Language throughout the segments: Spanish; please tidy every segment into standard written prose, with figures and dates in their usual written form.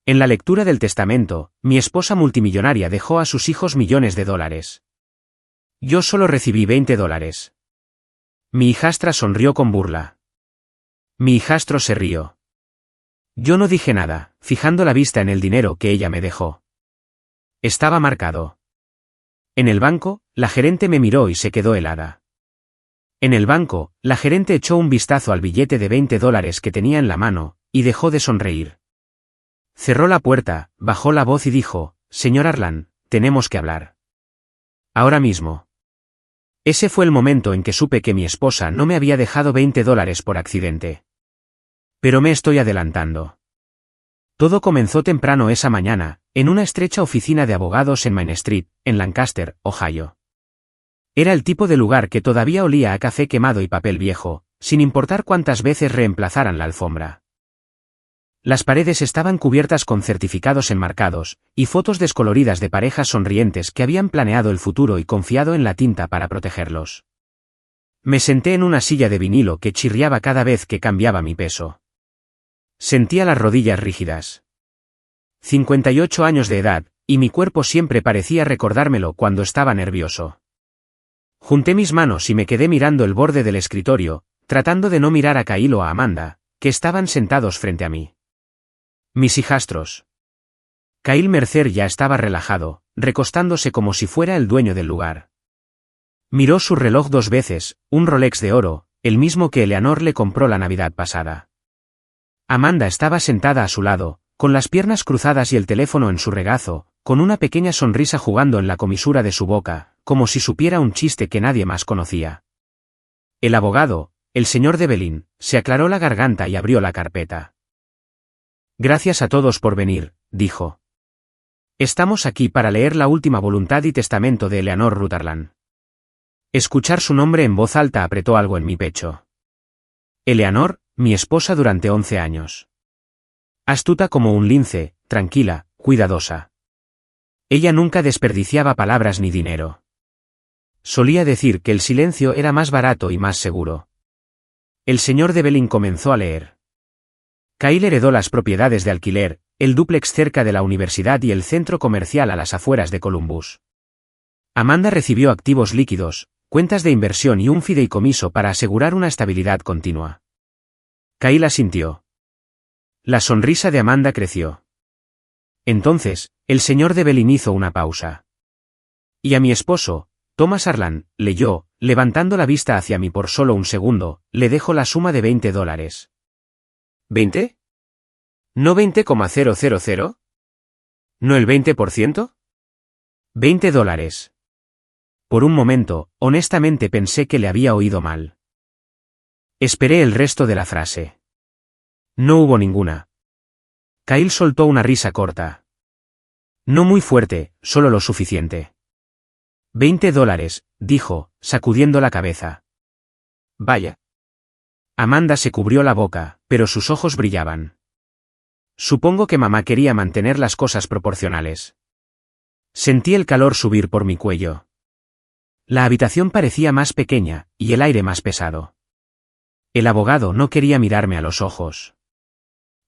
En la lectura del testamento, mi esposa multimillonaria dejó a sus hijos millones de dólares. Yo solo recibí $20. Mi hijastra sonrió con burla. Mi hijastro se rió. Yo no dije nada, fijando la vista en el dinero que ella me dejó. Estaba marcado. En el banco, la gerente me miró y se quedó helada. En el banco, la gerente echó un vistazo al billete de $20 que tenía en la mano, y dejó de sonreír. Cerró la puerta, bajó la voz y dijo, «Señor Arlan, tenemos que hablar. Ahora mismo». Ese fue el momento en que supe que mi esposa no me había dejado $20 por accidente. Pero me estoy adelantando. Todo comenzó temprano esa mañana, en una estrecha oficina de abogados en Main Street, en Lancaster, Ohio. Era el tipo de lugar que todavía olía a café quemado y papel viejo, sin importar cuántas veces reemplazaran la alfombra. Las paredes estaban cubiertas con certificados enmarcados, y fotos descoloridas de parejas sonrientes que habían planeado el futuro y confiado en la tinta para protegerlos. Me senté en una silla de vinilo que chirriaba cada vez que cambiaba mi peso. Sentía las rodillas rígidas. 58 años de edad, y mi cuerpo siempre parecía recordármelo cuando estaba nervioso. Junté mis manos y me quedé mirando el borde del escritorio, tratando de no mirar a Kyle o a Amanda, que estaban sentados frente a mí. Mis hijastros. Kyle Mercer ya estaba relajado, recostándose como si fuera el dueño del lugar. Miró su reloj 2 veces, un Rolex de oro, el mismo que Eleanor le compró la Navidad pasada. Amanda estaba sentada a su lado, con las piernas cruzadas y el teléfono en su regazo, con una pequeña sonrisa jugando en la comisura de su boca, como si supiera un chiste que nadie más conocía. El abogado, el señor Devlin, se aclaró la garganta y abrió la carpeta. Gracias a todos por venir, dijo. Estamos aquí para leer la última voluntad y testamento de Eleanor Ruth Arlan. Escuchar su nombre en voz alta apretó algo en mi pecho. Eleanor, mi esposa durante 11 años. Astuta como un lince, tranquila, cuidadosa. Ella nunca desperdiciaba palabras ni dinero. Solía decir que el silencio era más barato y más seguro. El señor Devlin comenzó a leer. Kyle heredó las propiedades de alquiler, el dúplex cerca de la universidad y el centro comercial a las afueras de Columbus. Amanda recibió activos líquidos, cuentas de inversión y un fideicomiso para asegurar una estabilidad continua. Kyle asintió. La sonrisa de Amanda creció. Entonces, el señor Devlin hizo una pausa. Y a mi esposo, Thomas Arlan, leyó, levantando la vista hacia mí por solo un segundo, le dejo la suma de $20. ¿20? ¿No 20,000? ¿No el 20%? $20. Por un momento, honestamente pensé que le había oído mal. Esperé el resto de la frase. No hubo ninguna. Kyle soltó una risa corta. No muy fuerte, solo lo suficiente. $20, dijo, sacudiendo la cabeza. Vaya. Amanda se cubrió la boca, pero sus ojos brillaban. Supongo que mamá quería mantener las cosas proporcionales. Sentí el calor subir por mi cuello. La habitación parecía más pequeña, y el aire más pesado. El abogado no quería mirarme a los ojos.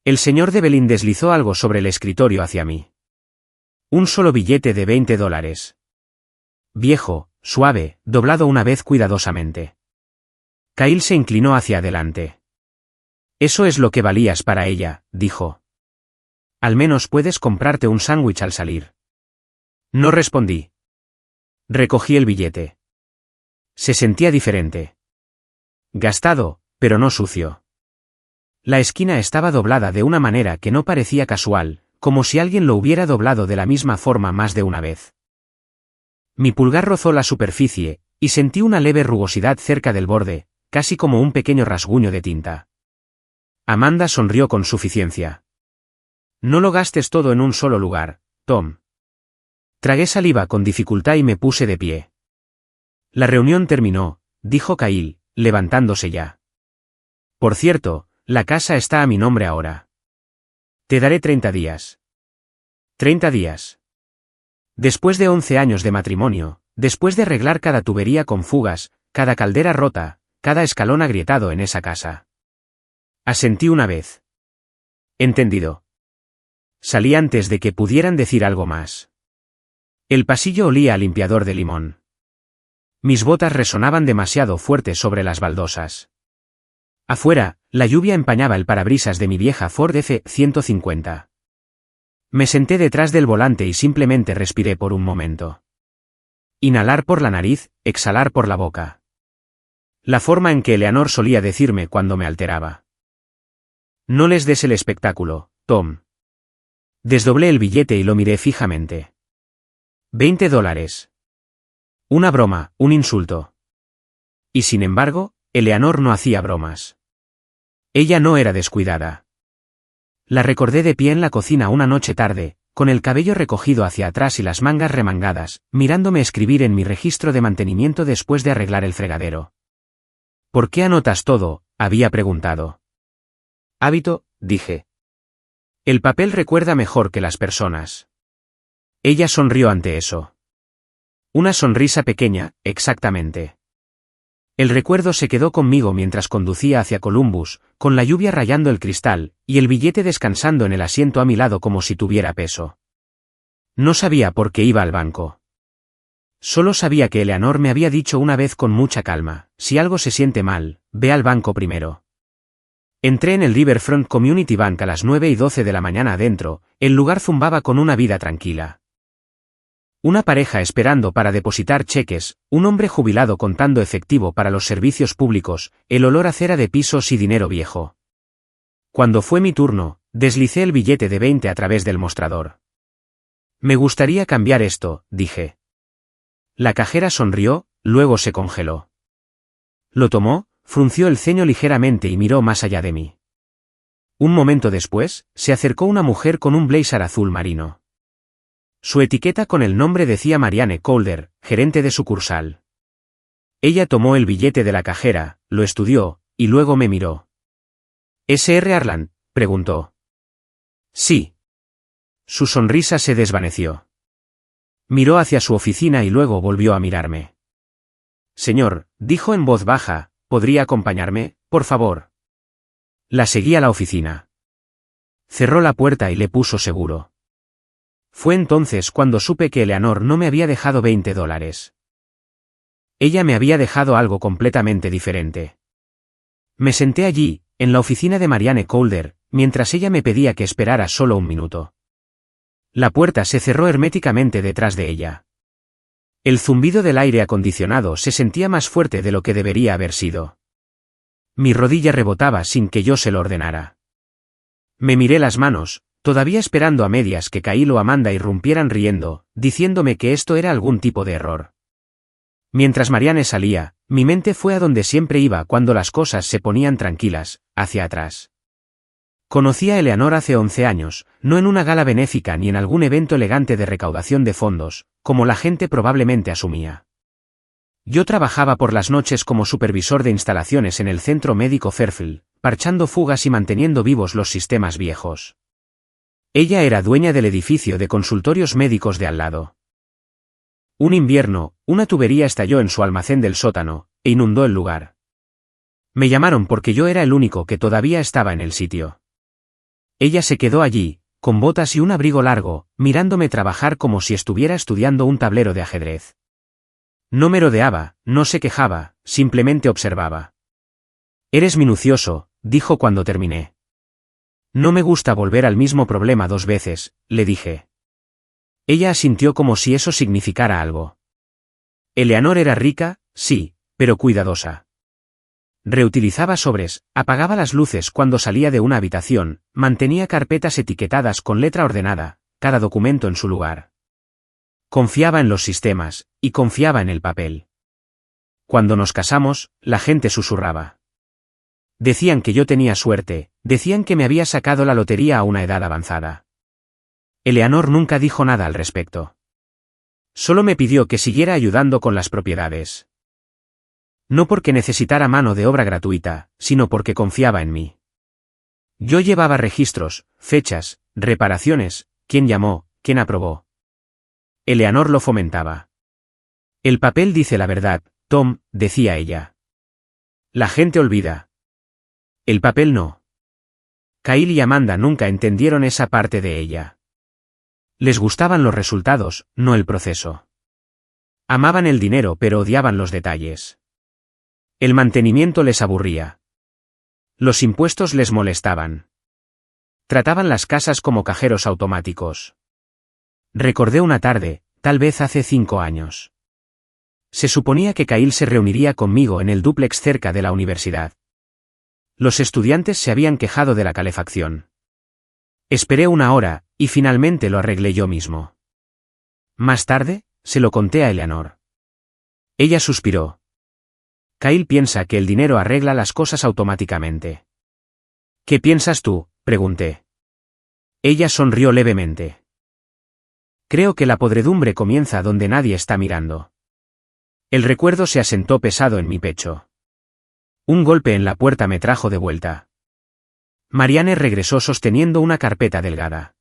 El señor Devlin deslizó algo sobre el escritorio hacia mí. Un solo billete de $20. Viejo, suave, doblado una vez cuidadosamente. Kyle se inclinó hacia adelante. Eso es lo que valías para ella, dijo. Al menos puedes comprarte un sándwich al salir. No respondí. Recogí el billete. Se sentía diferente. Gastado, pero no sucio. La esquina estaba doblada de una manera que no parecía casual, como si alguien lo hubiera doblado de la misma forma más de una vez. Mi pulgar rozó la superficie, y sentí una leve rugosidad cerca del borde, casi como un pequeño rasguño de tinta. Amanda sonrió con suficiencia. No lo gastes todo en un solo lugar, Tom. Tragué saliva con dificultad y me puse de pie. La reunión terminó, dijo Kyle, levantándose ya. Por cierto, la casa está a mi nombre ahora. Te daré 30 días. 30 días. Después de 11 años de matrimonio, después de arreglar cada tubería con fugas, cada caldera rota, cada escalón agrietado en esa casa. Asentí una vez. Entendido. Salí antes de que pudieran decir algo más. El pasillo olía a limpiador de limón. Mis botas resonaban demasiado fuerte sobre las baldosas. Afuera, la lluvia empañaba el parabrisas de mi vieja Ford F-150. Me senté detrás del volante y simplemente respiré por un momento. Inhalar por la nariz, exhalar por la boca. La forma en que Eleanor solía decirme cuando me alteraba. No les des el espectáculo, Tom. Desdoblé el billete y lo miré fijamente. $20. Una broma, un insulto. Y sin embargo, Eleanor no hacía bromas. Ella no era descuidada. La recordé de pie en la cocina una noche tarde, con el cabello recogido hacia atrás y las mangas remangadas, mirándome escribir en mi registro de mantenimiento después de arreglar el fregadero. ¿Por qué anotas todo?, había preguntado. Hábito, dije. El papel recuerda mejor que las personas. Ella sonrió ante eso. Una sonrisa pequeña, exactamente. El recuerdo se quedó conmigo mientras conducía hacia Columbus, con la lluvia rayando el cristal, y el billete descansando en el asiento a mi lado como si tuviera peso. No sabía por qué iba al banco. Solo sabía que Eleanor me había dicho una vez con mucha calma, si algo se siente mal, ve al banco primero. Entré en el Riverfront Community Bank a las 9:12 de la mañana adentro, el lugar zumbaba con una vida tranquila. Una pareja esperando para depositar cheques, un hombre jubilado contando efectivo para los servicios públicos, el olor a cera de pisos y dinero viejo. Cuando fue mi turno, deslicé el billete de 20 a través del mostrador. Me gustaría cambiar esto, dije. La cajera sonrió, luego se congeló. Lo tomó, frunció el ceño ligeramente y miró más allá de mí. Un momento después, se acercó una mujer con un blazer azul marino. Su etiqueta con el nombre decía Marianne Calder, gerente de sucursal. Ella tomó el billete de la cajera, lo estudió, y luego me miró. ¿S.R. Arland?, preguntó. Sí. Su sonrisa se desvaneció. Miró hacia su oficina y luego volvió a mirarme. Señor, dijo en voz baja, ¿podría acompañarme, por favor? La seguí a la oficina. Cerró la puerta y le puso seguro. Fue entonces cuando supe que Eleanor no me había dejado $20. Ella me había dejado algo completamente diferente. Me senté allí, en la oficina de Marianne Calder, mientras ella me pedía que esperara solo un minuto. La puerta se cerró herméticamente detrás de ella. El zumbido del aire acondicionado se sentía más fuerte de lo que debería haber sido. Mi rodilla rebotaba sin que yo se lo ordenara. Me miré las manos, todavía esperando a medias que Kyle o Amanda irrumpieran riendo, diciéndome que esto era algún tipo de error. Mientras Marianne salía, mi mente fue a donde siempre iba cuando las cosas se ponían tranquilas, hacia atrás. Conocí a Eleanor hace 11 años, no en una gala benéfica ni en algún evento elegante de recaudación de fondos, como la gente probablemente asumía. Yo trabajaba por las noches como supervisor de instalaciones en el centro médico Fairfield, parchando fugas y manteniendo vivos los sistemas viejos. Ella era dueña del edificio de consultorios médicos de al lado. Un invierno, una tubería estalló en su almacén del sótano, e inundó el lugar. Me llamaron porque yo era el único que todavía estaba en el sitio. Ella se quedó allí, con botas y un abrigo largo, mirándome trabajar como si estuviera estudiando un tablero de ajedrez. No merodeaba, no se quejaba, simplemente observaba. Eres minucioso, dijo cuando terminé. No me gusta volver al mismo problema 2 veces, le dije. Ella asintió como si eso significara algo. Eleanor era rica, sí, pero cuidadosa. Reutilizaba sobres, apagaba las luces cuando salía de una habitación, mantenía carpetas etiquetadas con letra ordenada, cada documento en su lugar. Confiaba en los sistemas, y confiaba en el papel. Cuando nos casamos, la gente susurraba. Decían que yo tenía suerte, decían que me había sacado la lotería a una edad avanzada. Eleanor nunca dijo nada al respecto. Solo me pidió que siguiera ayudando con las propiedades. No porque necesitara mano de obra gratuita, sino porque confiaba en mí. Yo llevaba registros, fechas, reparaciones, quién llamó, quién aprobó. Eleanor lo fomentaba. El papel dice la verdad, Tom, decía ella. La gente olvida. El papel no. Kyle y Amanda nunca entendieron esa parte de ella. Les gustaban los resultados, no el proceso. Amaban el dinero pero odiaban los detalles. El mantenimiento les aburría. Los impuestos les molestaban. Trataban las casas como cajeros automáticos. Recordé una tarde, tal vez hace 5 años. Se suponía que Kyle se reuniría conmigo en el dúplex cerca de la universidad. Los estudiantes se habían quejado de la calefacción. Esperé 1 hora, y finalmente lo arreglé yo mismo. Más tarde, se lo conté a Eleanor. Ella suspiró. Kyle piensa que el dinero arregla las cosas automáticamente. ¿Qué piensas tú?, pregunté. Ella sonrió levemente. Creo que la podredumbre comienza donde nadie está mirando. El recuerdo se asentó pesado en mi pecho. Un golpe en la puerta me trajo de vuelta. Marianne regresó sosteniendo una carpeta delgada.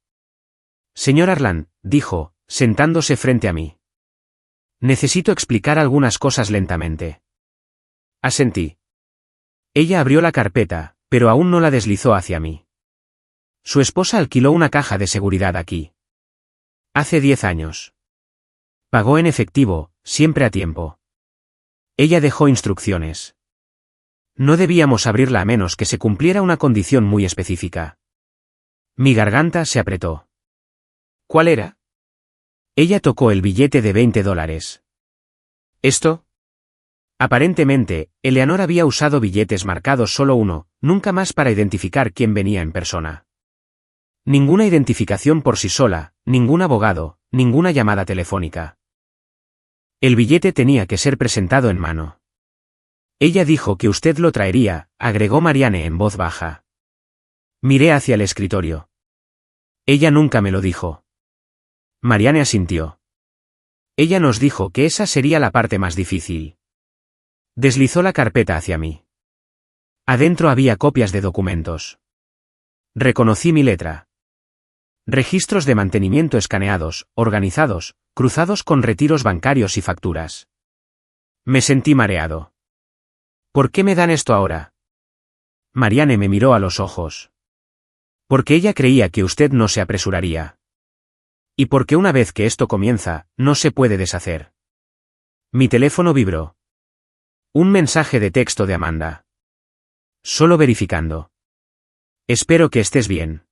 Señor Arlan, dijo, sentándose frente a mí. Necesito explicar algunas cosas lentamente. Asentí. Ella abrió la carpeta, pero aún no la deslizó hacia mí. Su esposa alquiló una caja de seguridad aquí. Hace 10 años. Pagó en efectivo, siempre a tiempo. Ella dejó instrucciones. No debíamos abrirla a menos que se cumpliera una condición muy específica. Mi garganta se apretó. ¿Cuál era? Ella tocó el billete de $20. ¿Esto? Aparentemente, Eleanor había usado billetes marcados solo uno, nunca más para identificar quién venía en persona. Ninguna identificación por sí sola, ningún abogado, ninguna llamada telefónica. El billete tenía que ser presentado en mano. Ella dijo que usted lo traería, agregó Marianne en voz baja. Miré hacia el escritorio. Ella nunca me lo dijo. Marianne asintió. Ella nos dijo que esa sería la parte más difícil. Deslizó la carpeta hacia mí. Adentro había copias de documentos. Reconocí mi letra. Registros de mantenimiento escaneados, organizados, cruzados con retiros bancarios y facturas. Me sentí mareado. ¿Por qué me dan esto ahora? Marianne me miró a los ojos. Porque ella creía que usted no se apresuraría. Y porque una vez que esto comienza, no se puede deshacer. Mi teléfono vibró. Un mensaje de texto de Amanda. Solo verificando. Espero que estés bien.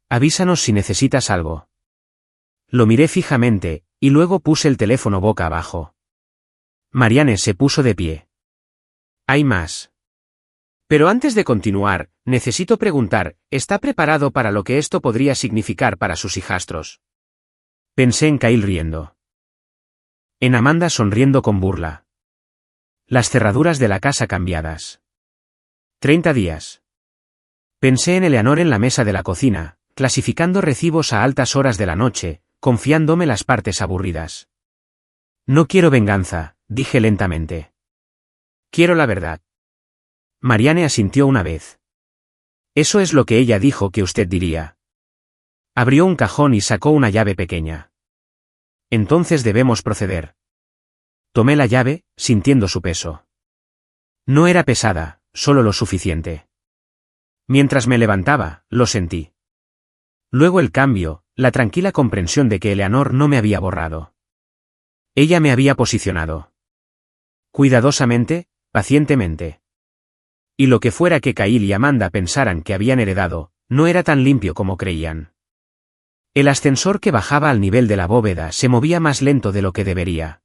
Avísanos si necesitas algo. Lo miré fijamente, y luego puse el teléfono boca abajo. Marianne se puso de pie. Hay más. Pero antes de continuar, necesito preguntar, ¿está preparado para lo que esto podría significar para sus hijastros? Pensé en Kyle riendo. En Amanda sonriendo con burla. Las cerraduras de la casa cambiadas. 30 días. Pensé en Eleanor en la mesa de la cocina, clasificando recibos a altas horas de la noche, confiándome las partes aburridas. No quiero venganza, dije lentamente. Quiero la verdad. Marianne asintió una vez. Eso es lo que ella dijo que usted diría. Abrió un cajón y sacó una llave pequeña. Entonces debemos proceder. Tomé la llave, sintiendo su peso. No era pesada, solo lo suficiente. Mientras me levantaba, lo sentí. Luego el cambio, la tranquila comprensión de que Eleanor no me había borrado. Ella me había posicionado. Cuidadosamente, pacientemente. Y lo que fuera que Kyle y Amanda pensaran que habían heredado, no era tan limpio como creían. El ascensor que bajaba al nivel de la bóveda se movía más lento de lo que debería.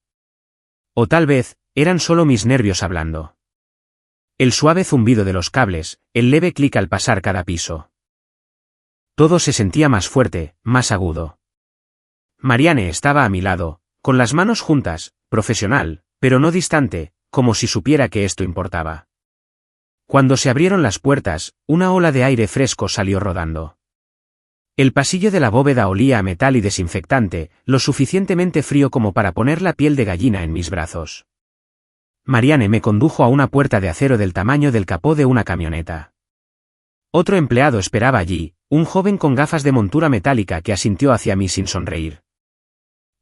O tal vez, eran solo mis nervios hablando. El suave zumbido de los cables, el leve clic al pasar cada piso. Todo se sentía más fuerte, más agudo. Marianne estaba a mi lado, con las manos juntas, profesional, pero no distante, como si supiera que esto importaba. Cuando se abrieron las puertas, una ola de aire fresco salió rodando. El pasillo de la bóveda olía a metal y desinfectante, lo suficientemente frío como para poner la piel de gallina en mis brazos. Marianne me condujo a una puerta de acero del tamaño del capó de una camioneta. Otro empleado esperaba allí, un joven con gafas de montura metálica que asintió hacia mí sin sonreír.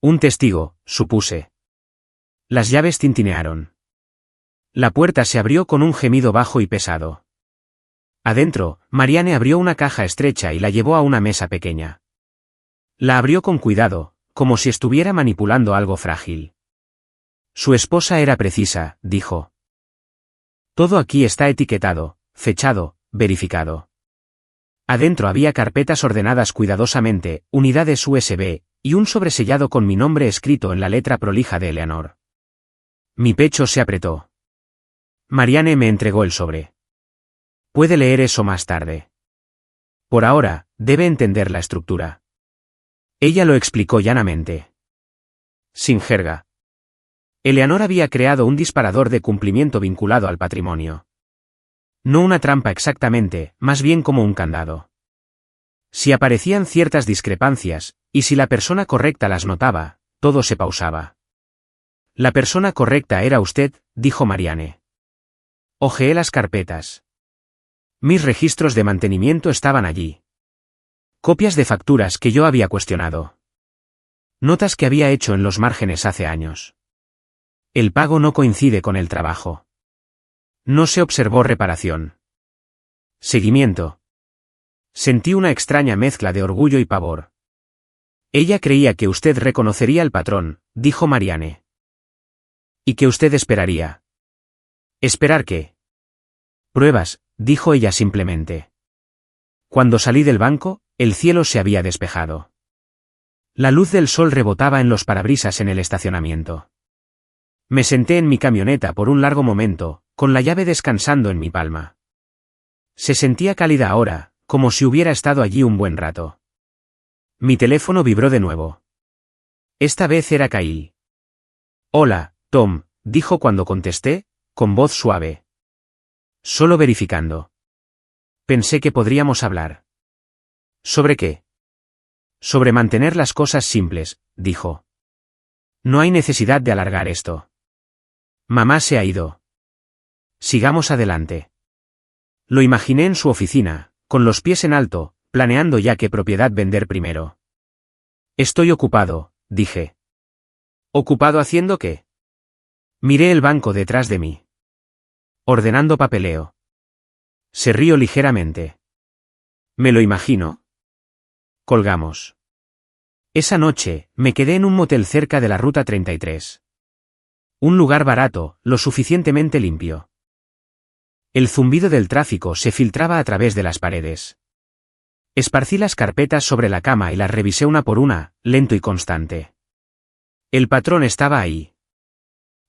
Un testigo, supuse. Las llaves tintinearon. La puerta se abrió con un gemido bajo y pesado. Adentro, Marianne abrió una caja estrecha y la llevó a una mesa pequeña. La abrió con cuidado, como si estuviera manipulando algo frágil. Su esposa era precisa, dijo. Todo aquí está etiquetado, fechado, verificado. Adentro había carpetas ordenadas cuidadosamente, unidades USB, y un sobresellado con mi nombre escrito en la letra prolija de Eleanor. Mi pecho se apretó. Marianne me entregó el sobre. Puede leer eso más tarde. Por ahora, debe entender la estructura. Ella lo explicó llanamente. Sin jerga. Eleanor había creado un disparador de cumplimiento vinculado al patrimonio. No una trampa exactamente, más bien como un candado. Si aparecían ciertas discrepancias, y si la persona correcta las notaba, todo se pausaba. La persona correcta era usted, dijo Marianne. Hojeé las carpetas. Mis registros de mantenimiento estaban allí. Copias de facturas que yo había cuestionado. Notas que había hecho en los márgenes hace años. El pago no coincide con el trabajo. No se observó reparación. Seguimiento. Sentí una extraña mezcla de orgullo y pavor. Ella creía que usted reconocería al patrón, dijo Marianne. ¿Y que usted esperaría? ¿Esperar qué? Pruebas, dijo ella simplemente. Cuando salí del banco, el cielo se había despejado. La luz del sol rebotaba en los parabrisas en el estacionamiento. Me senté en mi camioneta por un largo momento, con la llave descansando en mi palma. Se sentía cálida ahora, como si hubiera estado allí un buen rato. Mi teléfono vibró de nuevo. Esta vez era Kyle. Hola, Tom, dijo cuando contesté, con voz suave. Solo verificando. Pensé que podríamos hablar. ¿Sobre qué? Sobre mantener las cosas simples, dijo. No hay necesidad de alargar esto. Mamá se ha ido. Sigamos adelante. Lo imaginé en su oficina, con los pies en alto, planeando ya qué propiedad vender primero. Estoy ocupado, dije. ¿Ocupado haciendo qué? Miré el banco detrás de mí. Ordenando papeleo. Se rió ligeramente. Me lo imagino. Colgamos. Esa noche, me quedé en un motel cerca de la Ruta 33. Un lugar barato, lo suficientemente limpio. El zumbido del tráfico se filtraba a través de las paredes. Esparcí las carpetas sobre la cama y las revisé una por una, lento y constante. El patrón estaba ahí.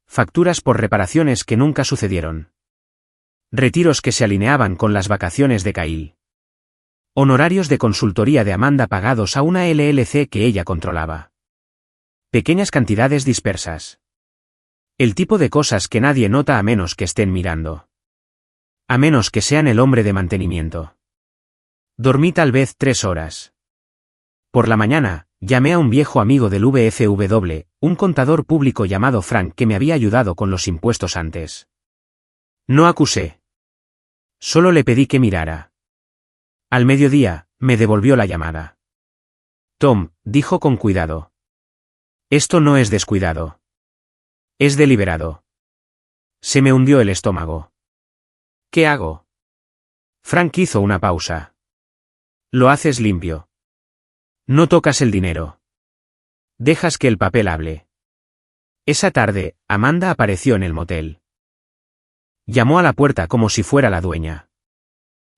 Facturas por reparaciones que nunca sucedieron. Retiros que se alineaban con las vacaciones de Kyle. Honorarios de consultoría de Amanda pagados a una LLC que ella controlaba. Pequeñas cantidades dispersas. El tipo de cosas que nadie nota a menos que estén mirando. A menos que sean el hombre de mantenimiento. Dormí tal vez 3 horas. Por la mañana, llamé a un viejo amigo del VFW, un contador público llamado Frank que me había ayudado con los impuestos antes. No acusé. Solo le pedí que mirara. Al mediodía, me devolvió la llamada. Tom, dijo con cuidado. Esto no es descuidado. Es deliberado. Se me hundió el estómago. ¿Qué hago? Frank hizo una pausa. Lo haces limpio. No tocas el dinero. Dejas que el papel hable. Esa tarde, Amanda apareció en el motel. Llamó a la puerta como si fuera la dueña.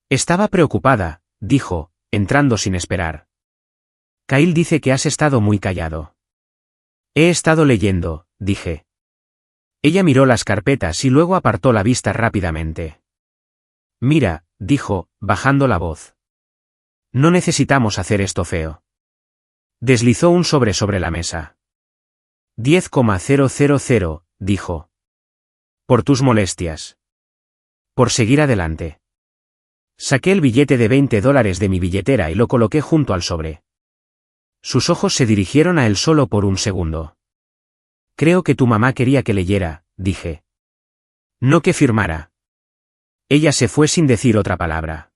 Estaba preocupada, dijo, entrando sin esperar. Kyle dice que has estado muy callado. He estado leyendo, dije. Ella miró las carpetas y luego apartó la vista rápidamente. Mira, dijo, bajando la voz. No necesitamos hacer esto feo. Deslizó un sobre la mesa. 10,000, dijo. Por tus molestias. Por seguir adelante. Saqué el billete de $20 de mi billetera y lo coloqué junto al sobre. Sus ojos se dirigieron a él solo por un segundo. Creo que tu mamá quería que leyera, dije. No que firmara. Ella se fue sin decir otra palabra.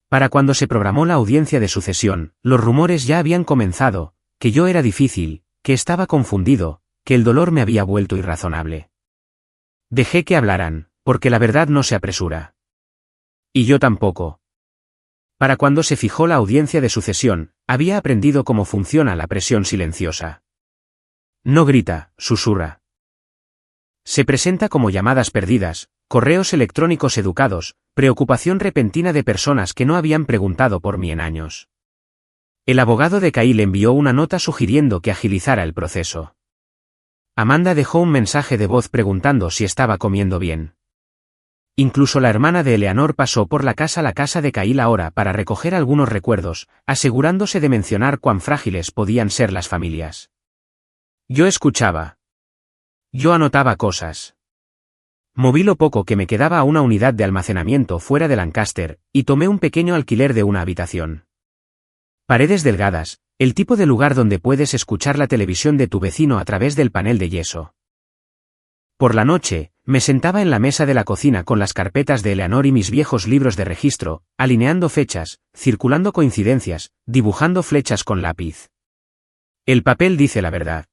Para cuando se programó la audiencia de sucesión, los rumores ya habían comenzado, que yo era difícil, que estaba confundido, que el dolor me había vuelto irrazonable. Dejé que hablaran, porque la verdad no se apresura. Y yo tampoco. Para cuando se fijó la audiencia de sucesión, había aprendido cómo funciona la presión silenciosa. No grita, susurra. Se presenta como llamadas perdidas, correos electrónicos educados, preocupación repentina de personas que no habían preguntado por mí en años. El abogado de Kyle envió una nota sugiriendo que agilizara el proceso. Amanda dejó un mensaje de voz preguntando si estaba comiendo bien. Incluso la hermana de Eleanor pasó por la casa de Kyle ahora para recoger algunos recuerdos, asegurándose de mencionar cuán frágiles podían ser las familias. Yo escuchaba. Yo anotaba cosas. Moví lo poco que me quedaba a una unidad de almacenamiento fuera de Lancaster, y tomé un pequeño alquiler de una habitación. Paredes delgadas, el tipo de lugar donde puedes escuchar la televisión de tu vecino a través del panel de yeso. Por la noche, me sentaba en la mesa de la cocina con las carpetas de Eleanor y mis viejos libros de registro, alineando fechas, circulando coincidencias, dibujando flechas con lápiz. El papel dice la verdad.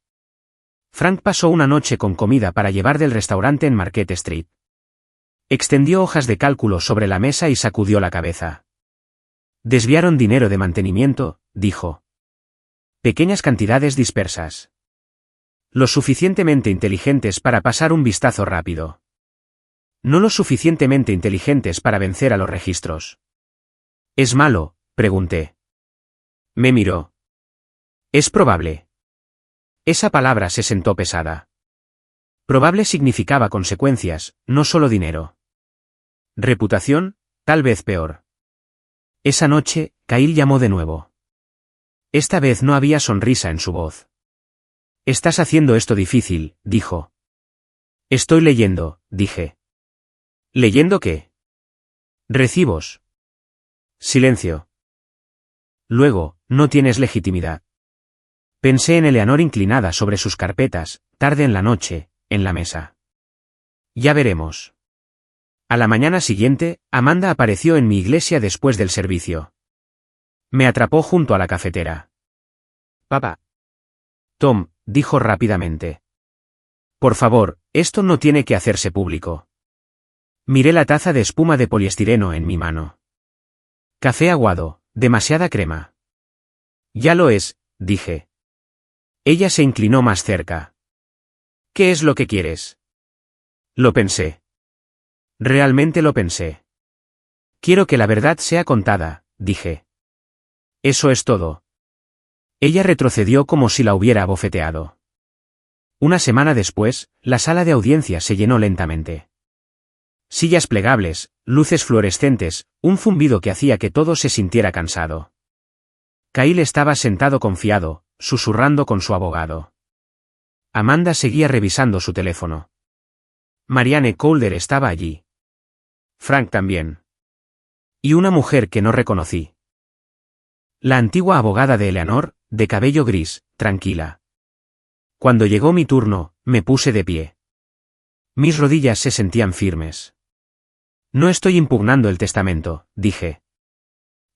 Frank pasó una noche con comida para llevar del restaurante en Marquette Street. Extendió hojas de cálculo sobre la mesa y sacudió la cabeza. Desviaron dinero de mantenimiento, dijo. Pequeñas cantidades dispersas. Lo suficientemente inteligentes para pasar un vistazo rápido. No lo suficientemente inteligentes para vencer a los registros. ¿Es malo?, pregunté. Me miró. Es probable. Esa palabra se sentó pesada. Probable significaba consecuencias, no solo dinero. Reputación, tal vez peor. Esa noche, Kyle llamó de nuevo. Esta vez no había sonrisa en su voz. Estás haciendo esto difícil, dijo. Estoy leyendo, dije. ¿Leyendo qué? Recibos. Silencio. Luego, no tienes legitimidad. Pensé en Eleanor inclinada sobre sus carpetas, tarde en la noche, en la mesa. Ya veremos. A la mañana siguiente, Amanda apareció en mi iglesia después del servicio. Me atrapó junto a la cafetera. Papá. Tom, dijo rápidamente. Por favor, esto no tiene que hacerse público. Miré la taza de espuma de poliestireno en mi mano. Café aguado, demasiada crema. Ya lo es, dije. Ella se inclinó más cerca. ¿Qué es lo que quieres? Lo pensé. Realmente lo pensé. Quiero que la verdad sea contada, dije. Eso es todo. Ella retrocedió como si la hubiera abofeteado. Una semana después, la sala de audiencia se llenó lentamente. Sillas plegables, luces fluorescentes, un zumbido que hacía que todo se sintiera cansado. Kyle estaba sentado confiado, susurrando con su abogado. Amanda seguía revisando su teléfono. Marianne Calder estaba allí. Frank también. Y una mujer que no reconocí. La antigua abogada de Eleanor, de cabello gris, tranquila. Cuando llegó mi turno, me puse de pie. Mis rodillas se sentían firmes. No estoy impugnando el testamento, dije.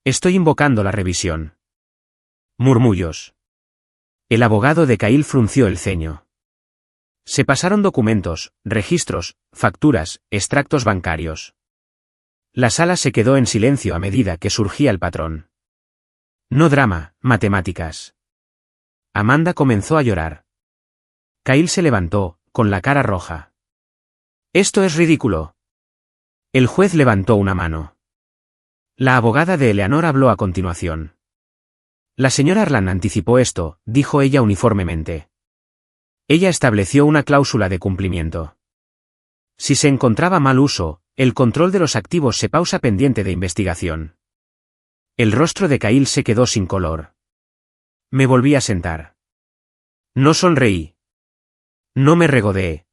Estoy invocando la revisión. Murmullos. El abogado de Kyle frunció el ceño. Se pasaron documentos, registros, facturas, extractos bancarios. La sala se quedó en silencio a medida que surgía el patrón. No drama, matemáticas. Amanda comenzó a llorar. Kyle se levantó, con la cara roja. Esto es ridículo. El juez levantó una mano. La abogada de Eleanor habló a continuación. La señora Arlan anticipó esto, dijo ella uniformemente. Ella estableció una cláusula de cumplimiento. Si se encontraba mal uso, el control de los activos se pausa pendiente de investigación. El rostro de Kyle se quedó sin color. Me volví a sentar. No sonreí. No me regodeé.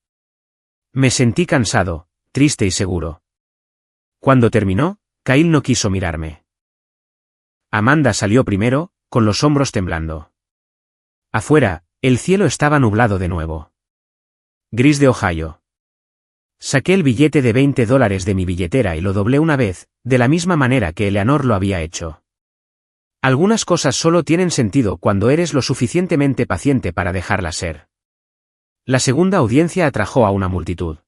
Me sentí cansado, triste y seguro. Cuando terminó, Kyle no quiso mirarme. Amanda salió primero, con los hombros temblando. Afuera, el cielo estaba nublado de nuevo. Gris de Ohio. Saqué el billete de $20 de mi billetera y lo doblé una vez, de la misma manera que Eleanor lo había hecho. Algunas cosas solo tienen sentido cuando eres lo suficientemente paciente para dejarlas ser. La segunda audiencia atrajo a una multitud.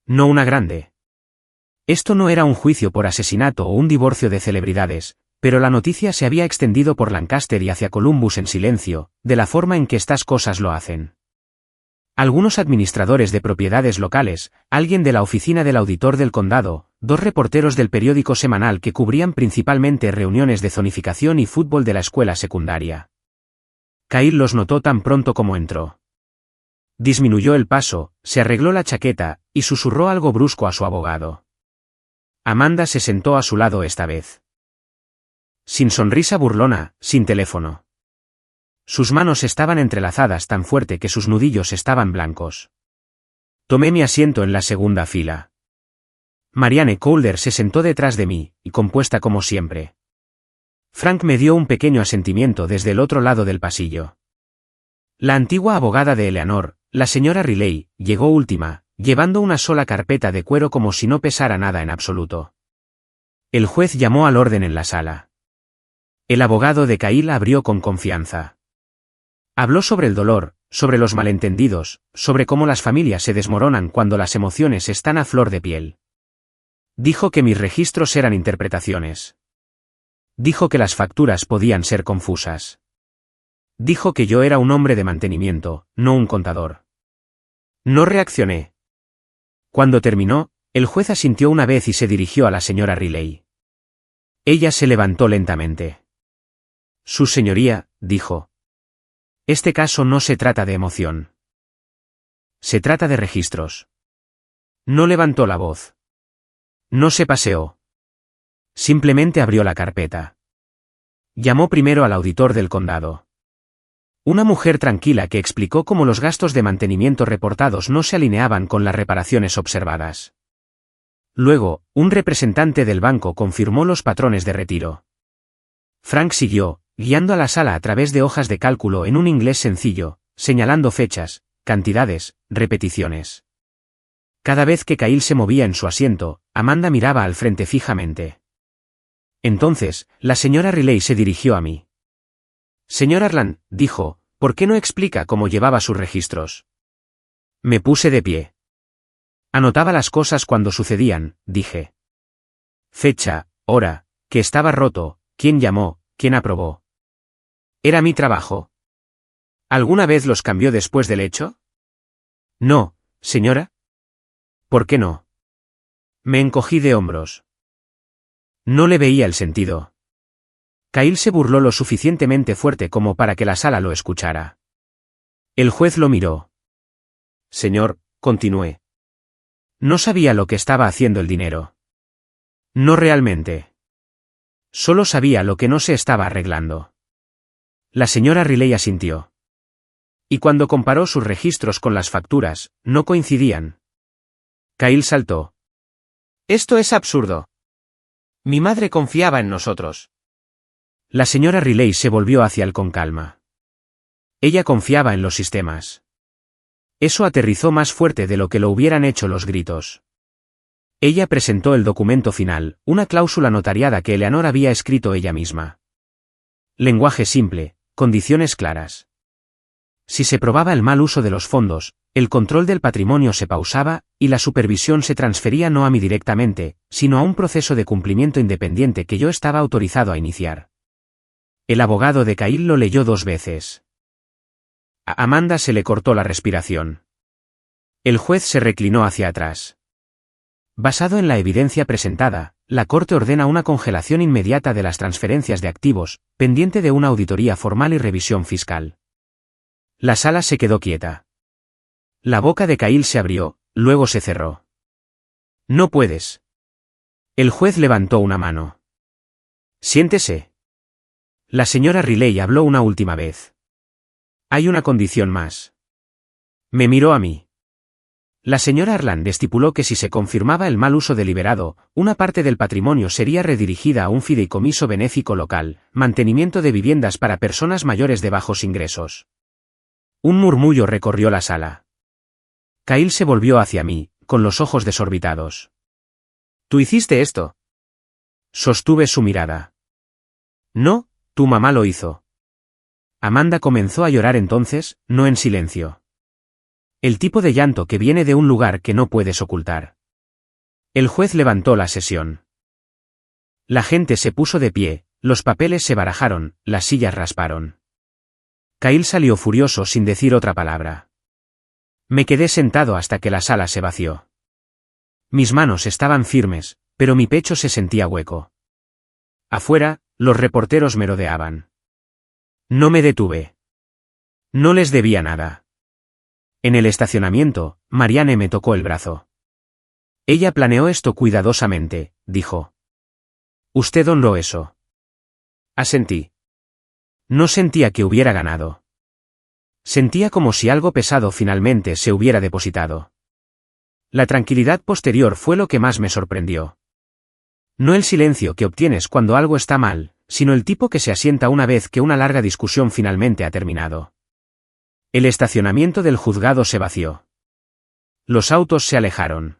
No una grande. Esto no era un juicio por asesinato o un divorcio de celebridades, pero la noticia se había extendido por Lancaster y hacia Columbus en silencio, de la forma en que estas cosas lo hacen. Algunos administradores de propiedades locales, alguien de la oficina del auditor del condado, 2 reporteros del periódico semanal que cubrían principalmente reuniones de zonificación y fútbol de la escuela secundaria. Kyle los notó tan pronto como entró. Disminuyó el paso, se arregló la chaqueta, y susurró algo brusco a su abogado. Amanda se sentó a su lado esta vez. Sin sonrisa burlona, sin teléfono. Sus manos estaban entrelazadas tan fuerte que sus nudillos estaban blancos. Tomé mi asiento en la segunda fila. Marianne Calder se sentó detrás de mí, y compuesta como siempre. Frank me dio un pequeño asentimiento desde el otro lado del pasillo. La antigua abogada de Eleanor, la señora Riley, llegó última, llevando una sola carpeta de cuero como si no pesara nada en absoluto. El juez llamó al orden en la sala. El abogado de Kyle abrió con confianza. Habló sobre el dolor, sobre los malentendidos, sobre cómo las familias se desmoronan cuando las emociones están a flor de piel. Dijo que mis registros eran interpretaciones. Dijo que las facturas podían ser confusas. Dijo que yo era un hombre de mantenimiento, no un contador. No reaccioné. Cuando terminó, el juez asintió una vez y se dirigió a la señora Riley. Ella se levantó lentamente. Su señoría, dijo. Este caso no se trata de emoción. Se trata de registros. No levantó la voz. No se paseó. Simplemente abrió la carpeta. Llamó primero al auditor del condado. Una mujer tranquila que explicó cómo los gastos de mantenimiento reportados no se alineaban con las reparaciones observadas. Luego, un representante del banco confirmó los patrones de retiro. Frank siguió, guiando a la sala a través de hojas de cálculo en un inglés sencillo, señalando fechas, cantidades, repeticiones. Cada vez que Kyle se movía en su asiento, Amanda miraba al frente fijamente. Entonces, la señora Riley se dirigió a mí. Señor Arland, dijo, ¿por qué no explica cómo llevaba sus registros? Me puse de pie. Anotaba las cosas cuando sucedían, dije. Fecha, hora, que estaba roto, quién llamó, quién aprobó. Era mi trabajo. ¿Alguna vez los cambió después del hecho? No, señora. ¿Por qué no? Me encogí de hombros. No le veía el sentido. Kyle se burló lo suficientemente fuerte como para que la sala lo escuchara. El juez lo miró. Señor, continué. No sabía lo que estaba haciendo el dinero. No realmente. Solo sabía lo que no se estaba arreglando. La señora Riley asintió. Y cuando comparó sus registros con las facturas, no coincidían. Kyle saltó. Esto es absurdo. Mi madre confiaba en nosotros. La señora Riley se volvió hacia él con calma. Ella confiaba en los sistemas. Eso aterrizó más fuerte de lo que lo hubieran hecho los gritos. Ella presentó el documento final, una cláusula notariada que Eleanor había escrito ella misma. Lenguaje simple, condiciones claras. Si se probaba el mal uso de los fondos, el control del patrimonio se pausaba, y la supervisión se transfería no a mí directamente, sino a un proceso de cumplimiento independiente que yo estaba autorizado a iniciar. El abogado de Kyle lo leyó 2 veces. A Amanda se le cortó la respiración. El juez se reclinó hacia atrás. Basado en la evidencia presentada, la Corte ordena una congelación inmediata de las transferencias de activos, pendiente de una auditoría formal y revisión fiscal. La sala se quedó quieta. La boca de Kyle se abrió, luego se cerró. No puedes. El juez levantó una mano. Siéntese. La señora Riley habló una última vez. Hay una condición más. Me miró a mí. La señora Arland estipuló que si se confirmaba el mal uso deliberado, una parte del patrimonio sería redirigida a un fideicomiso benéfico local, mantenimiento de viviendas para personas mayores de bajos ingresos. Un murmullo recorrió la sala. Kyle se volvió hacia mí, con los ojos desorbitados. ¿Tú hiciste esto? Sostuve su mirada. No, tu mamá lo hizo. Amanda comenzó a llorar entonces, no en silencio. El tipo de llanto que viene de un lugar que no puedes ocultar. El juez levantó la sesión. La gente se puso de pie, los papeles se barajaron, las sillas rasparon. Kyle salió furioso sin decir otra palabra. Me quedé sentado hasta que la sala se vació. Mis manos estaban firmes, pero mi pecho se sentía hueco. Afuera, los reporteros merodeaban. No me detuve. No les debía nada. En el estacionamiento, Marianne me tocó el brazo. Ella planeó esto cuidadosamente, dijo. Usted honró eso. Asentí. No sentía que hubiera ganado. Sentía como si algo pesado finalmente se hubiera depositado. La tranquilidad posterior fue lo que más me sorprendió. No el silencio que obtienes cuando algo está mal, sino el tipo que se asienta una vez que una larga discusión finalmente ha terminado. El estacionamiento del juzgado se vació. Los autos se alejaron.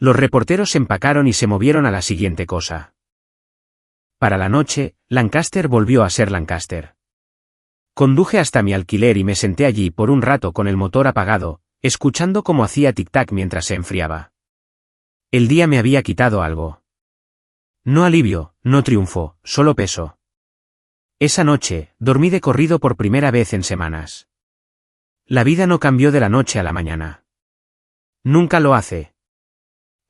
Los reporteros se empacaron y se movieron a la siguiente cosa. Para la noche, Lancaster volvió a ser Lancaster. Conduje hasta mi alquiler y me senté allí por un rato con el motor apagado, escuchando cómo hacía tic-tac mientras se enfriaba. El día me había quitado algo. No alivio, no triunfo, solo peso. Esa noche, dormí de corrido por primera vez en semanas. La vida no cambió de la noche a la mañana. Nunca lo hace.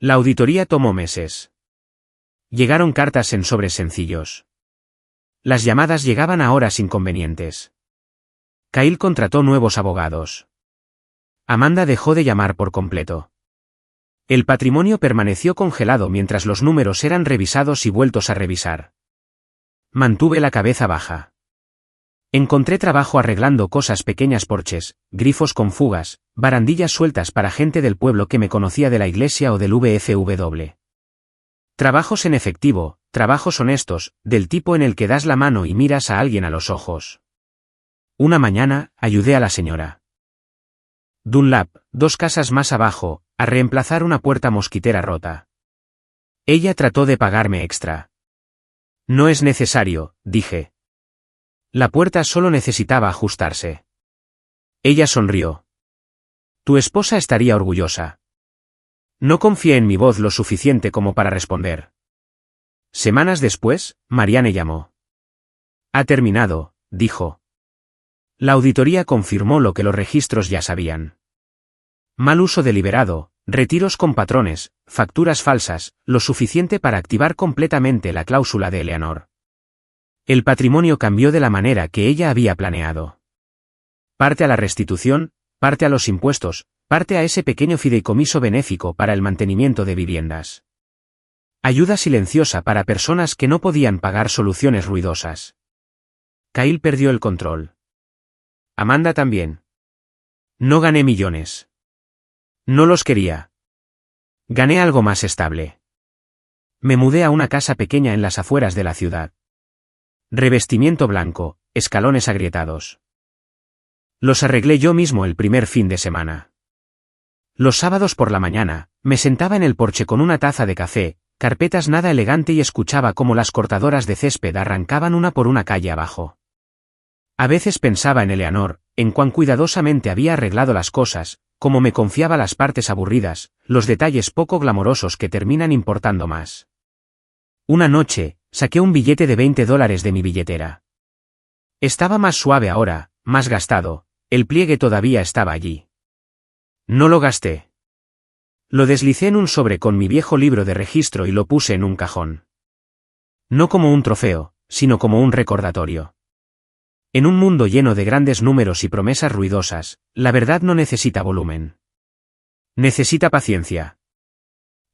La auditoría tomó meses. Llegaron cartas en sobres sencillos. Las llamadas llegaban a horas inconvenientes. Kyle contrató nuevos abogados. Amanda dejó de llamar por completo. El patrimonio permaneció congelado mientras los números eran revisados y vueltos a revisar. Mantuve la cabeza baja. Encontré trabajo arreglando cosas pequeñas, porches, grifos con fugas, barandillas sueltas para gente del pueblo que me conocía de la iglesia o del VFW. Trabajos en efectivo, trabajos honestos, del tipo en el que das la mano y miras a alguien a los ojos. Una mañana, ayudé a la señora Dunlap, 2 casas más abajo, a reemplazar una puerta mosquitera rota. Ella trató de pagarme extra. No es necesario, dije. La puerta solo necesitaba ajustarse. Ella sonrió. Tu esposa estaría orgullosa. No confié en mi voz lo suficiente como para responder. Semanas después, Marianne llamó. Ha terminado, dijo. La auditoría confirmó lo que los registros ya sabían. Mal uso deliberado, retiros con patrones, facturas falsas, lo suficiente para activar completamente la cláusula de Eleanor. El patrimonio cambió de la manera que ella había planeado. Parte a la restitución, parte a los impuestos, parte a ese pequeño fideicomiso benéfico para el mantenimiento de viviendas. Ayuda silenciosa para personas que no podían pagar soluciones ruidosas. Kyle perdió el control. Amanda también. No gané millones. No los quería. Gané algo más estable. Me mudé a una casa pequeña en las afueras de la ciudad. Revestimiento blanco, escalones agrietados. Los arreglé yo mismo el primer fin de semana. Los sábados por la mañana, me sentaba en el porche con una taza de café, carpetas nada elegante y escuchaba cómo las cortadoras de césped arrancaban una por una calle abajo. A veces pensaba en Eleanor, en cuán cuidadosamente había arreglado las cosas, cómo me confiaba las partes aburridas, los detalles poco glamorosos que terminan importando más. Una noche, saqué un billete de $20 de mi billetera. Estaba más suave ahora, más gastado, el pliegue todavía estaba allí. No lo gasté. Lo deslicé en un sobre con mi viejo libro de registro y lo puse en un cajón. No como un trofeo, sino como un recordatorio. En un mundo lleno de grandes números y promesas ruidosas, la verdad no necesita volumen. Necesita paciencia.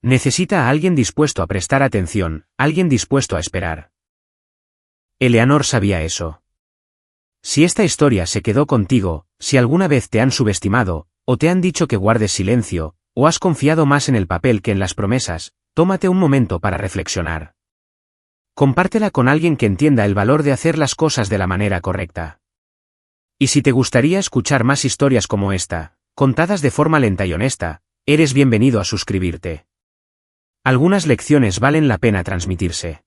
Necesita a alguien dispuesto a prestar atención, alguien dispuesto a esperar. Eleanor sabía eso. Si esta historia se quedó contigo, si alguna vez te han subestimado, o te han dicho que guardes silencio, o has confiado más en el papel que en las promesas, tómate un momento para reflexionar. Compártela con alguien que entienda el valor de hacer las cosas de la manera correcta. Y si te gustaría escuchar más historias como esta, contadas de forma lenta y honesta, eres bienvenido a suscribirte. Algunas lecciones valen la pena transmitirse.